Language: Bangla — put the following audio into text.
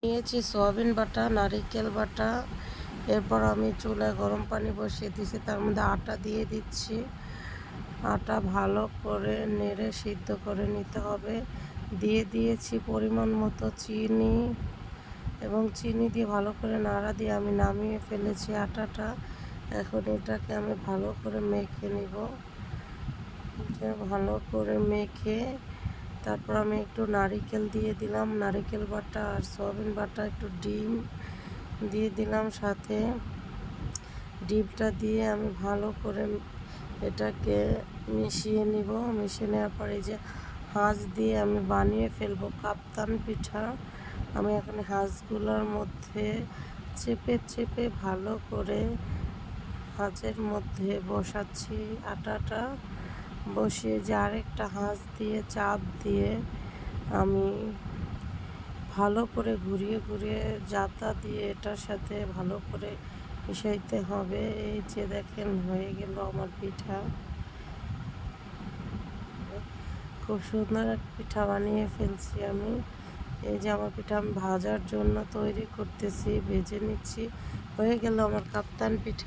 নিয়েছি সয়াবিন বাটা, নারিকেল বাটা। এরপর আমি চুলায় গরম পানি বসিয়ে দিয়েছি, তার মধ্যে আটা দিয়ে দিচ্ছি। আটা ভালো করে নেড়ে সিদ্ধ করে নিতে হবে। দিয়ে দিয়েছি পরিমাণ মতো চিনি, এবং চিনি দিয়ে ভালো করে নাড়া দিয়ে আমি নামিয়ে ফেলেছি আটাটা। এখন এটাকে আমি ভালো করে মেখে নিব। ভালো করে মেখে তারপর আমি একটু নারিকেল দিয়ে দিলাম, নারিকেল বাটা আর সয়াবিন বাটা, একটু ডিম দিয়ে দিলাম সাথে। ডিমটা দিয়ে আমি ভালো করে এটাকে মিশিয়ে নিব। মিশিয়ে নেওয়ার পরে যে হাঁস দিয়ে আমি বানিয়ে ফেলবো কাপ্তান পিঠা। আমি এখন হাঁসগুলোর মধ্যে চেপে চেপে ভালো করে হাঁসের মধ্যে বসাচ্ছি আটাটা। বসিয়ে যে আরেকটা হাঁস দিয়ে চাপ দিয়ে আমি ভালো করে ঘুরিয়ে ঘুরিয়ে জাতা দিয়ে এটার সাথে ভালো করে মিশাইতে হবে। এই যে দেখেন হয়ে গেল আমার পিঠা। খুব সুন্দর এক পিঠা বানিয়ে ফেলছি আমি। এই যে আমার পিঠা আমি ভাজার জন্য তৈরি করতেছি, ভেজে নিচ্ছি। হয়ে গেল আমার কাপ্তান পিঠা।